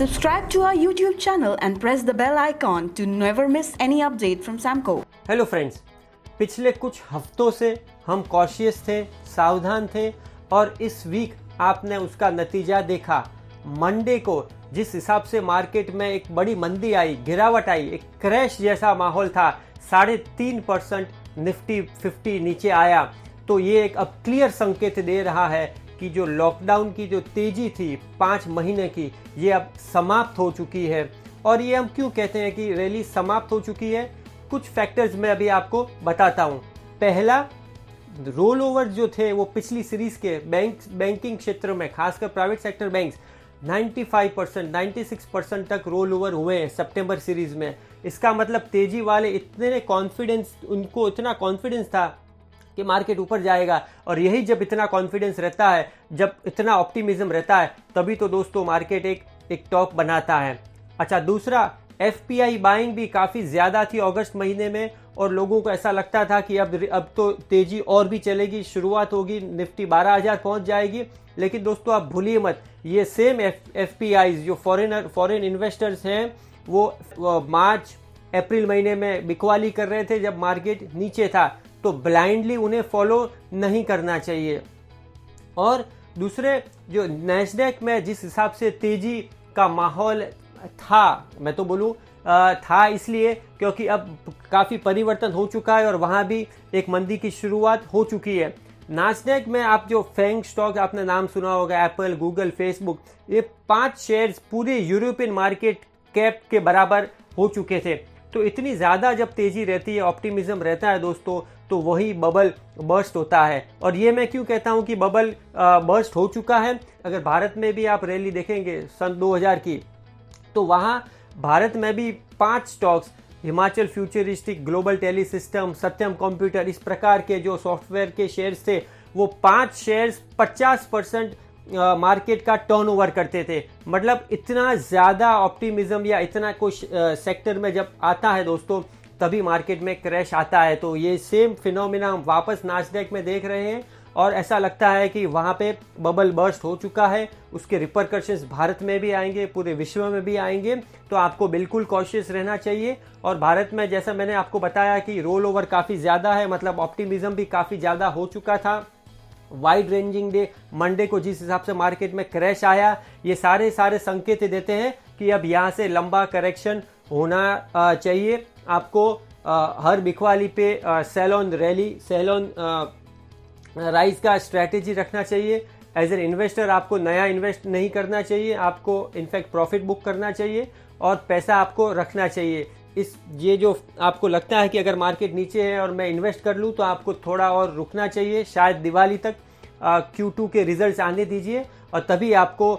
Subscribe to our YouTube channel and press the bell icon to never miss any update from Samco. Hello friends, पिछले कुछ हफ्तों से हम cautious थे, सावधान थे और इस वीक आपने उसका नतीजा देखा। मंडे को जिस हिसाब से मार्केट में एक बड़ी मंदी आई, गिरावट आई, एक क्रैश जैसा माहौल था, 3.5% निफ्टी 50 नीचे आया, तो ये एक अब क्लियर संकेत दे रहा है कि जो लॉकडाउन की जो तेजी थी 5 महीने की, ये अब समाप्त हो चुकी है। और ये हम क्यों कहते हैं कि रैली समाप्त हो चुकी है? कुछ फैक्टर्स मैं अभी आपको बताता हूँ। पहला, रोल ओवर जो थे वो पिछली सीरीज के बैंकिंग क्षेत्र में, खासकर प्राइवेट सेक्टर बैंक्स 95%, 96% तक रोल ओवर हुए हैं सितंबर सीरीज में। इसका मतलब तेजी वाले इतना कॉन्फिडेंस था कि मार्केट ऊपर जाएगा, और यही जब इतना कॉन्फिडेंस रहता है, जब इतना ऑप्टिमिज्म रहता है, तभी तो दोस्तों मार्केट एक टॉप बनाता है। अच्छा, दूसरा, एफपीआई बाइंग भी काफ़ी ज़्यादा थी अगस्त महीने में, और लोगों को ऐसा लगता था कि अब तो तेज़ी और भी चलेगी, शुरुआत होगी, निफ्टी 12,000 पहुंच जाएगी। लेकिन दोस्तों आप भूलिए मत, ये सेम एफपीआईज जो फॉरेन इन्वेस्टर्स हैं, वो मार्च अप्रैल महीने में बिकवाली कर रहे थे जब मार्केट नीचे था, तो ब्लाइंडली उन्हें फॉलो नहीं करना चाहिए। और दूसरे, जो नैस्डैक में जिस हिसाब से तेजी का माहौल था, मैं तो बोलूँ था इसलिए क्योंकि अब काफ़ी परिवर्तन हो चुका है और वहाँ भी एक मंदी की शुरुआत हो चुकी है। नास्डैक में आप जो फैंग स्टॉक, आपने नाम सुना होगा, एप्पल, गूगल, फेसबुक, ये 5 शेयर्स पूरे यूरोपियन मार्केट कैप के बराबर हो चुके थे। तो इतनी ज़्यादा जब तेज़ी रहती है, ऑप्टिमिज्म रहता है दोस्तों, तो वही बबल बर्स्ट होता है। और ये मैं क्यों कहता हूँ कि बबल बर्स्ट हो चुका है? अगर भारत में भी आप रैली देखेंगे सन 2000 की, तो वहाँ भारत में भी 5 stocks, Himachal futuristic, global tele system, Satyam computer, इस प्रकार के जो सॉफ्टवेयर के शेयर्स थे, वो 5 शेयर्स 50% मार्केट का टर्नओवर करते थे। मतलब इतना ज़्यादा ऑप्टिमिज्म या इतना कुछ सेक्टर में जब आता है दोस्तों, तभी मार्केट में क्रैश आता है। तो ये सेम फिनोमिना हम वापस नास्डैक में देख रहे हैं, और ऐसा लगता है कि वहाँ पे बबल बर्स्ट हो चुका है। उसके रिपरकशंस भारत में भी आएंगे, पूरे विश्व में भी आएंगे, तो आपको बिल्कुल कॉशियस रहना चाहिए। और भारत में जैसा मैंने आपको बताया कि रोल ओवर काफ़ी ज़्यादा है, मतलब ऑप्टिमिज्म भी काफ़ी ज़्यादा हो चुका था। वाइड रेंजिंग डे मंडे को जिस हिसाब से मार्केट में क्रैश आया, ये सारे संकेत देते हैं कि अब यहाँ से लंबा करेक्शन होना चाहिए। आपको हर बिकवाली पे सेल ऑन राइज का स्ट्रैटेजी रखना चाहिए। एज एन इन्वेस्टर आपको नया इन्वेस्ट नहीं करना चाहिए, आपको इनफैक्ट प्रॉफिट बुक करना चाहिए और पैसा आपको रखना चाहिए। ये जो आपको लगता है कि अगर मार्केट नीचे है और मैं इन्वेस्ट कर लूँ, तो आपको थोड़ा और रुकना चाहिए, शायद दिवाली तक Q2 के रिजल्ट्स आने दीजिए, और तभी आपको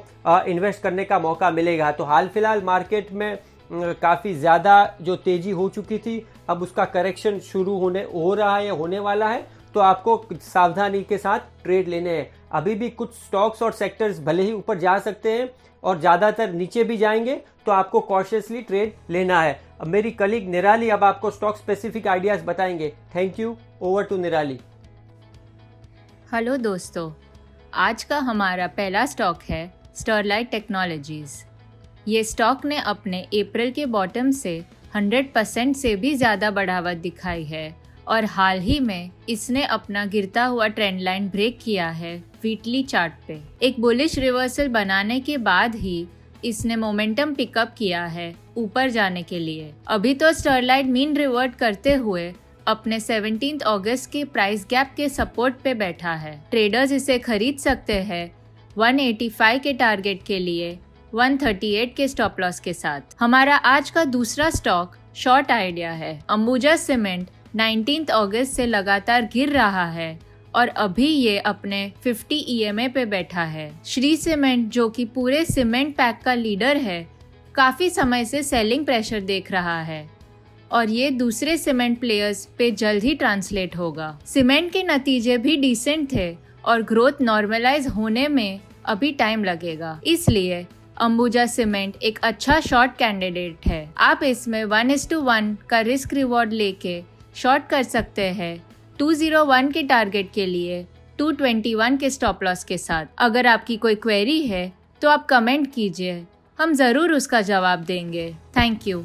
इन्वेस्ट करने का मौका मिलेगा। तो हाल फिलहाल मार्केट में काफ़ी ज़्यादा जो तेज़ी हो चुकी थी, अब उसका करेक्शन शुरू हो रहा है या होने वाला है, तो आपको सावधानी के साथ ट्रेड लेने हैं। अभी भी कुछ स्टॉक्स और सेक्टर्स भले ही ऊपर जा सकते हैं और ज़्यादातर नीचे भी जाएंगे, तो आपको कॉशियसली ट्रेड लेना है। अब मेरी कलीग निराली अब आपको स्टॉक स्पेसिफिक आइडियाज़ बताएंगे। थैंक यू, ओवर टू निराली। हेलो दोस्तों, आज का हमारा पहला स्टॉक है स्टरलाइट टेक्नोलॉजीज़। ये स्टॉक ने अपने अप्रैल के बॉटम से 100% से भी ज़्यादा बढ़ावत दिखाई है, और हाल ही में इसने अपना गिरता हुआ ट्रेंड लाइन ब्रेक किया है वीकली चार्ट पे। एक बुलिश रिवर्सल बनाने के बाद ही इसने मोमेंटम पिकअप किया है ऊपर जाने के लिए। अभी तो स्टरलाइट मीन रिवर्ट करते हुए अपने 17 अगस्त के प्राइस गैप के सपोर्ट पे बैठा है। ट्रेडर्स इसे खरीद सकते हैं 185 के टारगेट के लिए 138 के स्टॉप लॉस के साथ। हमारा आज का दूसरा स्टॉक शॉर्ट आइडिया है। अंबुजा सीमेंट 19 अगस्त से लगातार गिर रहा है और अभी ये अपने 50 EMA पे बैठा है। श्री सीमेंट, जो कि पूरे सीमेंट पैक का लीडर है, काफी समय से सेलिंग प्रेशर देख रहा है, और ये दूसरे सीमेंट प्लेयर्स पे जल्द ही ट्रांसलेट होगा। सीमेंट के नतीजे भी डिसेंट थे और ग्रोथ नॉर्मलाइज होने में अभी टाइम लगेगा, इसलिए अंबुजा सीमेंट एक अच्छा शॉर्ट कैंडिडेट है। आप इसमें 1:1 का रिस्क रिवॉर्ड लेके शॉर्ट कर सकते हैं 201 के टारगेट के लिए 221 के स्टॉप लॉस के साथ। अगर आपकी कोई क्वेरी है तो आप कमेंट कीजिए, हम ज़रूर उसका जवाब देंगे। Thank you.